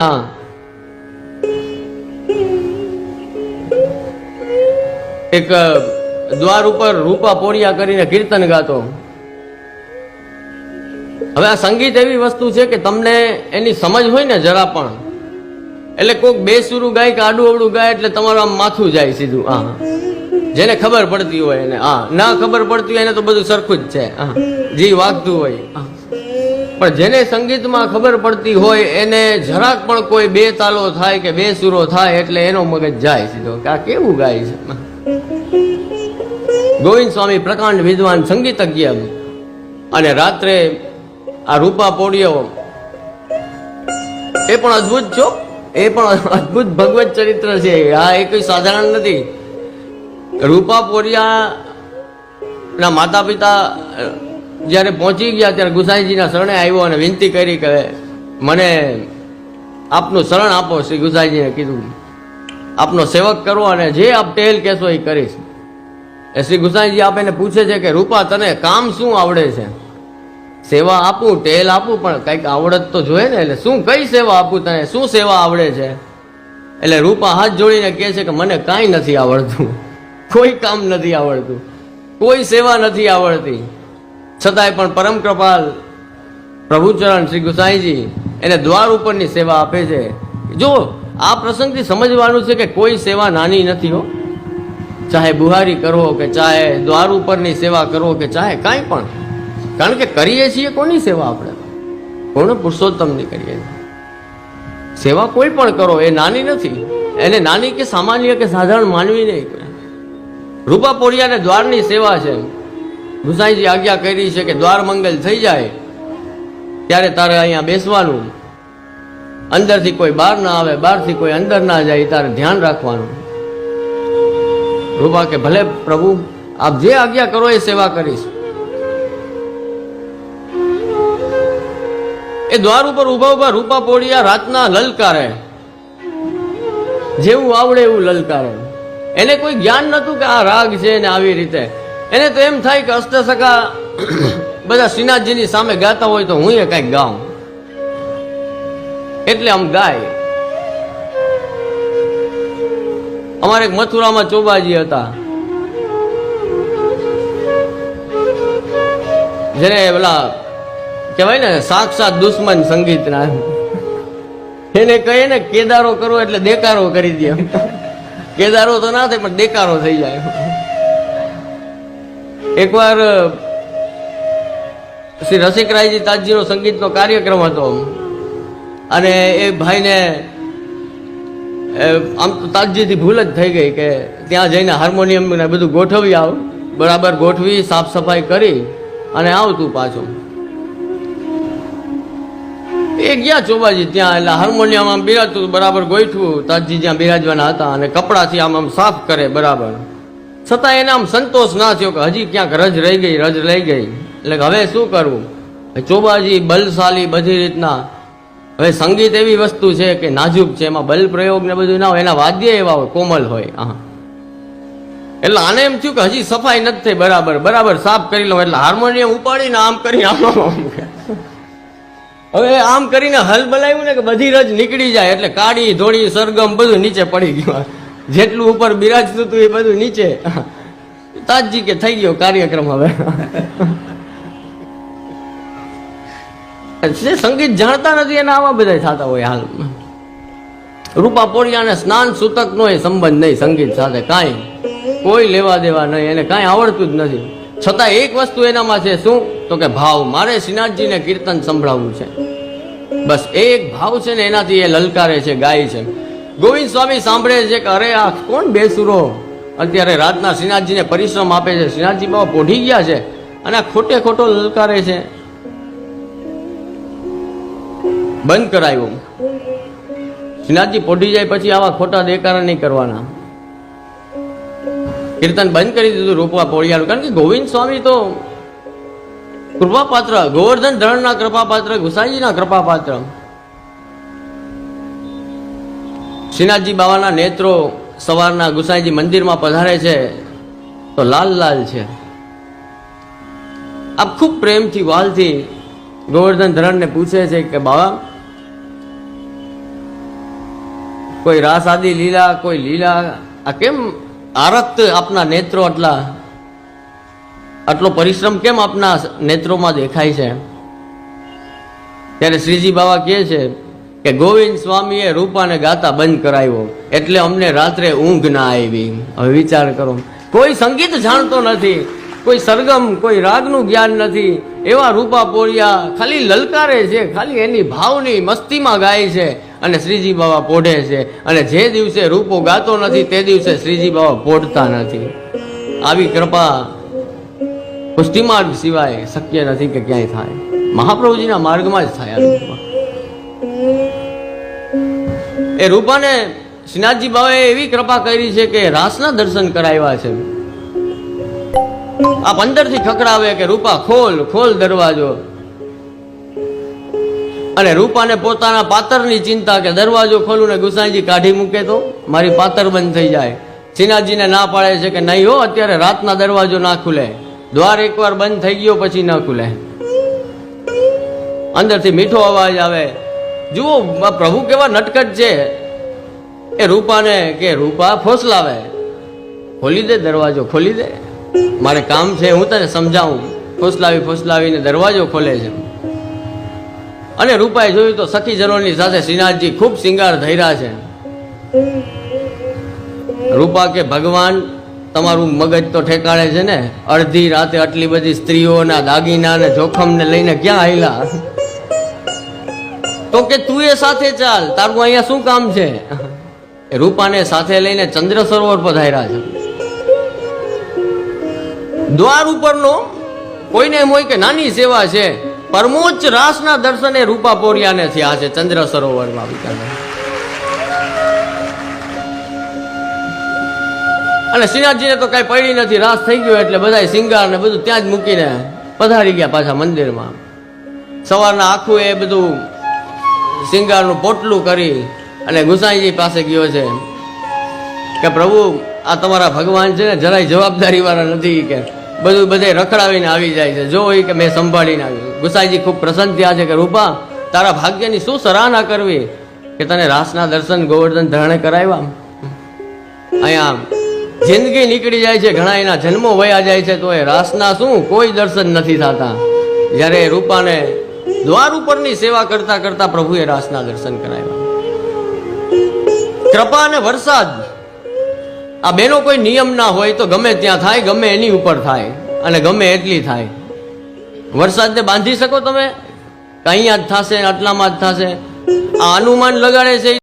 હા, એક દ્વાર ઉપર રૂપા પોળિયા કરીને કીર્તન ગાતો. હવે આ સંગીત એવી વસ્તુ છે કે તમને એની સમજ હોય ને જરા પણ, એટલે કોઈક બેસુરું ગાય કે આડું અવડું ગાય એટલે તમારું આમ માથું જાય સીધું. હા, જેને ખબર પડતી હોય એને. હા, ના ખબર પડતી હોય એને તો બધું સરખું જ છે. હા, જી વાગતું હોય. પણ જેને સંગીતમાં ખબર પડતી હોય એને જરાક પણ કોઈ બે તાલો થાય કે બે સુરો થાય એટલે એનો મગજ જાય સીધો કે આ કેવું ગાય છે. ગોવિંદ સ્વામી પ્રકાંડ વિદ્વાન સંગીતજ્ઞ, અને રાત્રે આ રૂપા પોળિયો એ પણ અદભુત છો, એ પણ અદભુત ભગવત ચરિત્ર છે. આ એ કોઈ સાધારણ નથી. રૂપા પોળિયા ના માતા પિતા જયારે પહોંચી ગયા ત્યારે ગુસાઈજીના શરણે આવ્યો અને વિનંતી કરી કે મને આપનું શરણ આપો. શ્રી ગુસાઈજીને કીધું આપનો સેવક કરો અને જે આપ ટેલ કહેશો એ કરીશ. એ શ્રી ગુસાઈજી આપ એને પૂછે છે કે રૂપા તને કામ શું આવડે છે? સેવા આપું, ટેલ આપું, પણ કઈક આવડત તો જોઈએ ને. એટલે શું, કઈ સેવા આપું તને, શું સેવા આવડે છે? એટલે રૂપા હાથ જોડીને કહે છે કે મને કાંઈ નથી આવડતું, કોઈ કામ નથી આવડતું, કોઈ સેવા નથી આવડતી. છતાંય પણ પરમ કૃપાલ પ્રભુચરણ શ્રી ગુસાઈજી એને દ્વાર ઉપરની સેવા આપે છે. જો આ પ્રસંગથી સમજવાનું છે કે કોઈ સેવા નાની નથી હો. ચાહે બુહારી કરો કે ચાહે દ્વાર ઉપરની સેવા કરો કે ચાહે કાંઈ પણ, કારણ કે કરીએ છીએ કોની સેવા? આપણે પૂર્ણ પુરુષોત્તમની કરીએ છીએ. સેવા કોઈ પણ કરો એ નાની નથી. એને નાની કે સામાન્ય કે સાધારણ માનવી નહીં. રૂપા પોળિયાને દ્વારની સેવા છે. ગુસાઈજી આજ્ઞા કરી છે કે દ્વાર મંગલ થઈ જાય ત્યારે તારે અહીંયા બેસવાનું, અંદરથી કોઈ બહાર ના આવે, બહારથી કોઈ અંદર ના જાય, તારે ધ્યાન રાખવાનું. રૂપા કે ભલે પ્રભુ, આપ જે આજ્ઞા કરો એ સેવા કરીશ. એ દ્વાર ઉપર ઉભા ઉભા રૂપા પોળિયા રાતના લલકારે, જેવું આવડે એવું લલકારે. એને કોઈ જ્ઞાન નતું કે આ રાગ છે ને આવી રીતે. એને તો એમ થાય કે અષ્ટસખા બધા શ્રીનાથજીની સામે ગાતા હોય તો હું એ કઈક ગાઉં, એટલે આમ ગાય. અમારે એક મથુરામાં ચોબાજી હતા, જેને પેલા કહેવાય ને સાક્ષાત દુશ્મન સંગીતના. એને કહીએ ને કેદારો કરવો એટલે દેકારો કરી દે. કેદારો તો ના થાય પણ દેકારો થઈ જાય. એકવાર શ્રી રસિકરાયજી તાજજીનો સંગીતનો કાર્યક્રમ હતો અને એ ભાઈને આમ તો તાજજીથી ભૂલ જ થઈ ગઈ કે ત્યાં જઈને હાર્મોનિયમ ને બધું ગોઠવી આવ, બરાબર ગોઠવી સાફ સફાઈ કરી અને આવતું પાછું. એ ગયા ચોબાજી ત્યાં, એટલે હાર્મોનિયમ આમ બિરાજતું બરાબર ગોઠવું, તાજજી જ્યાં બિરાજવાના હતા, અને કપડાથી આમ સાફ કરે બરાબર. છતાં એને આમ સંતોષ ના થયો કે હજી ક્યાંક રજ રહી ગઈ, રજ રહી ગઈ. એટલે હવે શું કરવું? ચોબાજી બલશાલી બધી રીતના. હવે સંગીત એવી વસ્તુ છે કે નાજુક છે, એમાં બલ પ્રયોગ ને બધું ના હોય, એના વાદ્ય એવા હોય, કોમલ હોય. હા, એટલે આને એમ થયું કે હજી સફાઈ નથી થઈ બરાબર, બરાબર સાફ કરી લો. એટલે હાર્મોનિયમ ઉપાડીને આમ કરીને હવે આમ કરીને હલ બલાવ્યું ને કે બધી રજ નીકળી જાય. એટલે કાળી ધોળી સરગમ બધું નીચે પડી ગયું. જેટલું ઉપર બિરાજતું હતું એ બધું નીચે. તાજજી કે થઈ ગયો કાર્યક્રમ. હવે જે સંગીત જાણતા નથી એને આવા બધા થતા હોય. હાલ રૂપા પોળિયાને સ્નાન સૂતક નો એ સંબંધ નહીં સંગીત સાથે, કાંઈ કોઈ લેવા દેવા નહીં, એને કાંઈ આવડતું જ નથી. છતાં એક વસ્તુ એનામાં છે, શું તો કે ભાવ. મારે શ્રીનાથજીને કીર્તન સંભળાવવું છે, બસ એક ભાવ છે ને એનાથી એ લલકારે છે, ગાય છે. ગોવિંદ સ્વામી સાંભળે છે કે અરે આ કોણ બેસુરો અત્યારે રાતના શ્રીનાથજીને પરિશ્રમ આપે છે, શ્રીનાથજી બાબા પોઢી ગયા છે અને આ ખોટે ખોટો લલકારે છે. બંધ કરાયું. શ્રીનાથજી પોઢી જાય પછી આવા ખોટા દેકારા નહીં કરવાના. કીર્તન બંધ કરી દીધું રૂપા પોળિયાનું. કારણ કે ગોવિંદ સ્વામી તો કૃપાપાત્ર, ગોવર્ધન ધરણના કૃપાપાત્ર, ગુસાઈજીના કૃપાપાત્ર. શ્રીનાથજી બાવાના નેત્રો સવારના ગુસાઈજી મંદિરમાં પધારે છે તો લાલ લાલ છે. આપ ખૂબ પ્રેમથી વાલથી ગોવર્ધન ધરણને પૂછે છે કે બાવા કોઈ રાસ આદિ લીલા, કોઈ લીલા. આ કેમ આરક્ત આપના નેત્રો આટલો પરિશ્રમ કેમ આપના નેત્રોમાં દેખાય છે? ત્યારે શ્રીજી બાબા કહે છે કે ગોવિંદ સ્વામીએ રૂપાને ગાતા બંધ કરાવ્યો એટલે અમને રાત્રે ઊંઘ ના આવી. હવે વિચાર કરો, કોઈ સંગીત જાણતો નથી, કોઈ સરગમ, કોઈ રાગનું જ્ઞાન નથી, એવા રૂપા પોળિયા ખાલી લલકારે છે, ખાલી એની ભાવની મસ્તીમાં ગાય છે અને શ્રીજી બાબા પોઢે છે. અને જે દિવસે રૂપો ગાતો નથી તે દિવસે શ્રીજી બાબા પોઢતા નથી. આવી કૃપા પુષ્ટિ માર્ગ સિવાય શક્ય નથી કે ક્યાંય થાય. મહાપ્રભુજીના માર્ગમાં જ થાય. એ રૂપાને શ્રીનાથજી બાબાએ એવી કૃપા કરી છે કે રાસના દર્શન કરાવ્યા છે. આ 15 થી ખખડાવે કે રૂપા ખોલ ખોલ દરવાજો, અને રૂપાને પોતાના પાતરની ચિંતા કે દરવાજો ખોલું ને ગુસાઈજી કાઢી મૂકે તો મારી પાતર બંધ થઈ જાય. શ્રીનાથજીને ના પાડે છે કે નહીં હો, અત્યારે રાતના દરવાજો ના ખુલે, દ્વાર એકવાર બંધ થઈ ગયો પછી ના ખુલે. અંદરથી મીઠો અવાજ આવે. જુઓ પ્રભુ કેવા નટકટ છે. એ રૂપાને કે રૂપા ફોસલાવે, ખોલી દે દરવાજો, ખોલી દે, મારે કામ છે, હું તને સમજાવું. ફોસલાવીને દરવાજો ખોલે છે. અને રૂપાએ જોયું તો સખીજનોની સાથે શ્રીનાથજી ખૂબ શિંગાર ધૈર્યા છે. રૂપા કે ભગવાન તમારું મગજ તો ઠેકાણે છે ને? અડધી રાતે આટલી બધી સ્ત્રીઓના દાગીના ને જોખમને લઈને ક્યાં આયલા? તો કે તું એ સાથે ચાલ, તારું અહીંયા શું કામ છે? રૂપાને સાથે લઈને ચંદ્ર સરોવર પધાર્યા છે. દ્વાર ઉપરનો કોઈને એમ હોય કે નાની સેવા છે, પરમોચ્ચ રાસના દર્શને રૂપા પોરિયાને થયા છે ચંદ્ર સરોવરમાં. અને શ્રીનાથજીને તો કઈ પડી નથી, રાસ થઈ ગયો એટલે બધા શિંગાર ને બધું ત્યાં જ મૂકીને પધારી ગયા પાછા મંદિરમાં. સવારના આખું એ બધું શિંગારનું પોટલું કરી અને ગુસાઈજી પાસે ગયો છે કે પ્રભુ આ તમારા ભગવાન છે ને જરાય જવાબદારી વાળા નથી, કે બધું બધે રખડાવીને આવી જાય છે, જો કે મેં સંભાળીને આવ્યું. ગુસાઈજી ખૂબ પ્રસન્ન થયા છે કે રૂપા તારા ભાગ્યની શું સરાહના કરવી કે તને રાસના દર્શન ગોવર્ધન ધરણે કરાવ્યા. અહીંયા જિંદગી નીકળી જાય છે, ઘણા એના જન્મો વયા જાય છે, તો એ રાસના શું કોઈ દર્શન નથી થતા. જ્યારે રૂપાને દ્વાર ઉપરની સેવા કરતા કરતા પ્રભુએ રાસના દર્શન કરાવ્યા. કૃપા અને વરસાદ આ બેનો કોઈ નિયમ ના હોય તો ગમે ત્યાં થાય, ગમે એની ઉપર થાય અને ગમે એટલી થાય. વરસાદને બાંધી શકો તમે? અહીંયા જ થશે, આટલામાં જ થશે? આ અનુમાન લગાડે છે